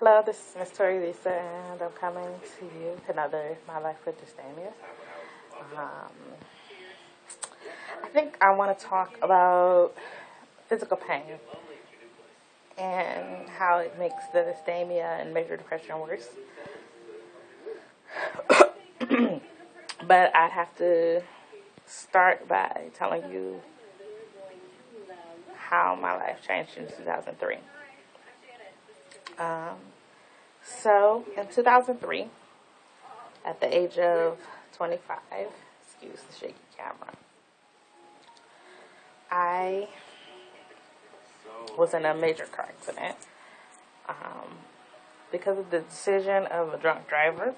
Hello, this is Miss Tori Lisa, and I'm coming to you with another My Life with Dysthymia. I think I want to talk about physical pain and how it makes the dysthymia and major depression worse. But I have to start by telling you how my life changed in 2003. So, in 2003, at the age of 25, excuse the shaky camera, I was in a major car accident because of the decision of a drunk driver.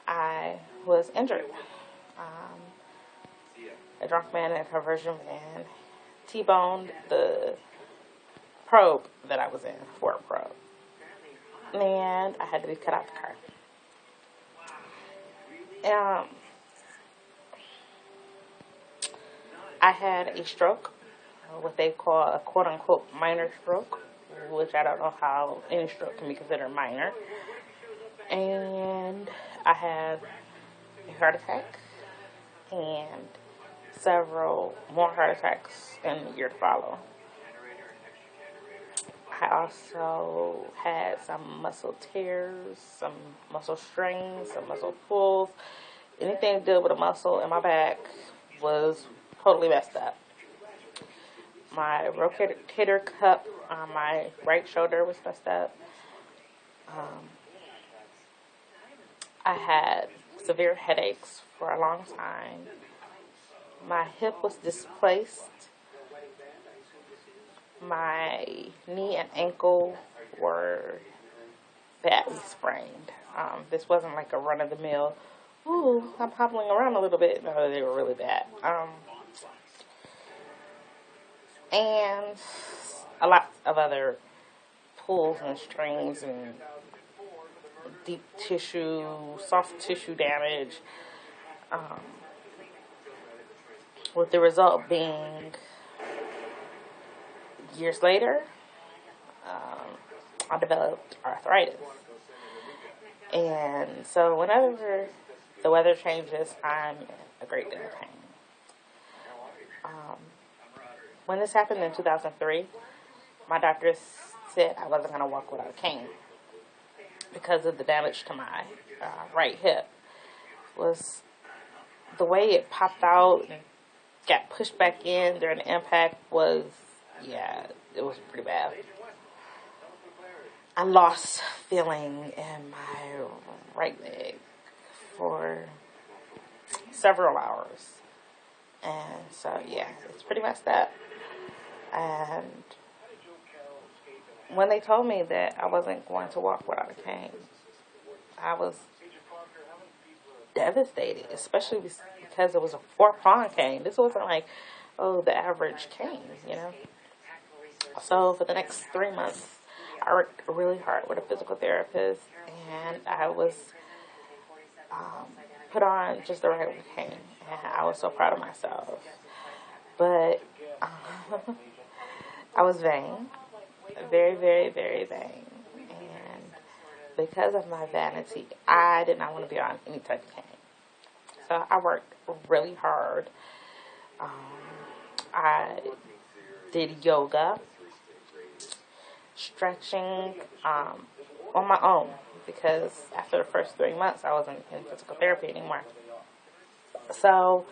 I was injured. A drunk man in a conversion van T-boned the probe that I was in, Ford probe, and I had to be cut out the car. I had a stroke, what they call a quote-unquote minor stroke, which I don't know how any stroke can be considered minor. And I had a heart attack and several more heart attacks in the year to follow. I also had some muscle tears, some muscle strains, some muscle pulls. Anything to do with a muscle in my back was totally messed up. My rotator cuff on my right shoulder was messed up. I had severe headaches for a long time. My hip was displaced. My knee and ankle were badly sprained. This wasn't like a run-of-the-mill, ooh, I'm hobbling around a little bit. No, they were really bad. And a lot of other pulls and strains and deep tissue, soft tissue damage, with the result being years later, I developed arthritis. And so whenever the weather changes, I'm in a great deal of pain. When this happened in 2003, my doctor said I wasn't going to walk without a cane because of the damage to my right hip. Was the way it popped out and got pushed back in during the impact was, yeah, it was pretty bad. I lost feeling in my right leg for several hours. And so, yeah, it's pretty messed up. And when they told me that I wasn't going to walk without a cane, I was devastated, especially because it was a 4-prong cane. This wasn't like, the average cane, you know. So for the next 3 months, I worked really hard with a physical therapist, and I was put on just the right cane, and I was so proud of myself. But I was vain, very, very, very vain, and because of my vanity, I did not want to be on any type of cane. So I worked really hard. I did yoga, stretching on my own, because after the first 3 months, I wasn't in physical therapy anymore. So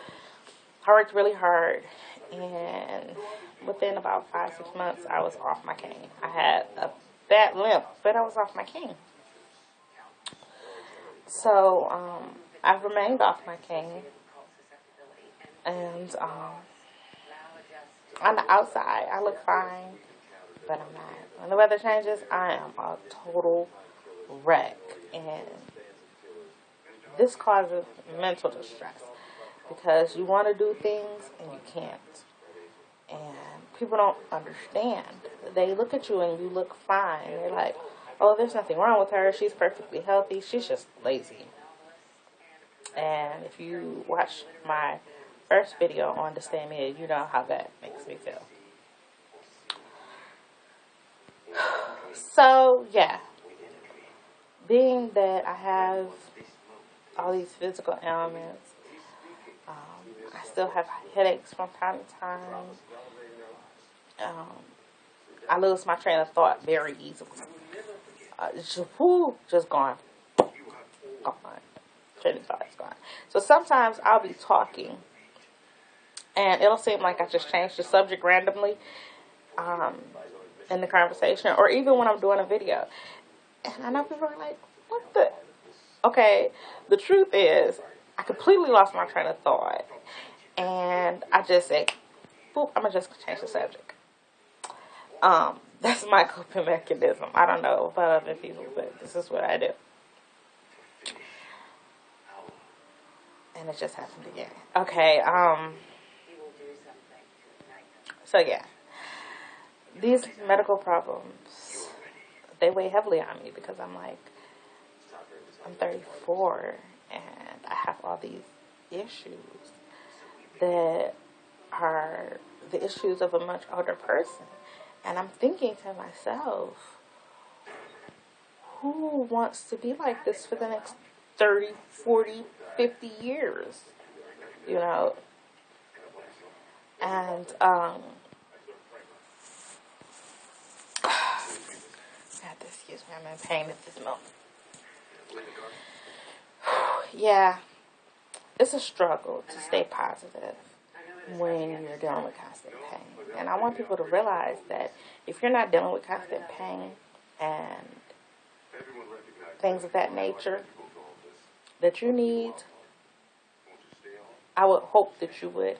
I worked really hard, and within about 5-6 months, I was off my cane. I had a bad limp, but I was off my cane. So I've remained off my cane, and on the outside, I look fine, but I'm not. When the weather changes, I am a total wreck, and this causes mental distress because you want to do things and you can't, and people don't understand. They look at you and you look fine. They're like, oh, there's nothing wrong with her. She's perfectly healthy. She's just lazy. And if you watch my first video on dysthymia, you know how that makes me feel. So, yeah. Being that I have all these physical ailments, I still have headaches from time to time. Um, I lose my train of thought very easily. Just gone. Gone. Train of thought is gone. So sometimes I'll be talking, and it'll seem like I just changed the subject randomly um, in the conversation, or even when I'm doing a video. And I know people are like, what the? Okay, the truth is, I completely lost my train of thought. And I just say, boop, I'm going to just change the subject. That's my coping mechanism. I don't know about other people, but this is what I do. And it just happened again. Okay, so yeah. These medical problems, they weigh heavily on me because I'm 34 and I have all these issues that are the issues of a much older person. And I'm thinking to myself, who wants to be like this for the next 30, 40, 50 years? You know? And, excuse me, I'm in pain at this moment. Yeah, it's a struggle to stay positive when you're dealing with constant pain. And I want people to realize that if you're not dealing with constant pain and things of that nature that you need, I would hope that you would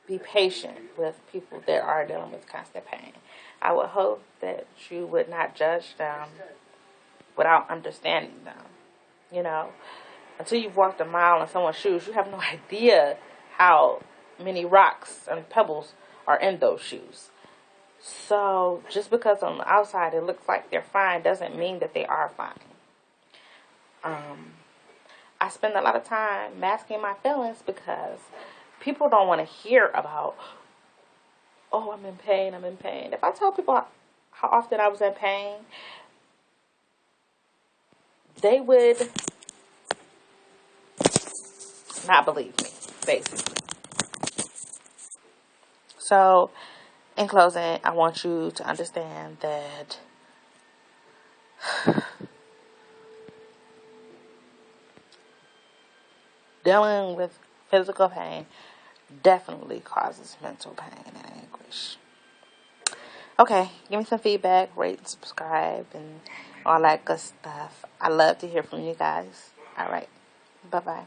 be patient with people that are dealing with constant pain. I would hope that you would not judge them without understanding them. You know, until you've walked a mile in someone's shoes, you have no idea how many rocks and pebbles are in those shoes. So just because on the outside it looks like they're fine doesn't mean that they are fine. I spend a lot of time masking my feelings because people don't want to hear about, oh, I'm in pain, I'm in pain. If I tell people how often I was in pain, they would not believe me, basically. So, in closing, I want you to understand that dealing with physical pain definitely causes mental pain and anguish. Okay, give me some feedback, rate, subscribe, and all that good stuff. I love to hear from you guys. All right, bye-bye.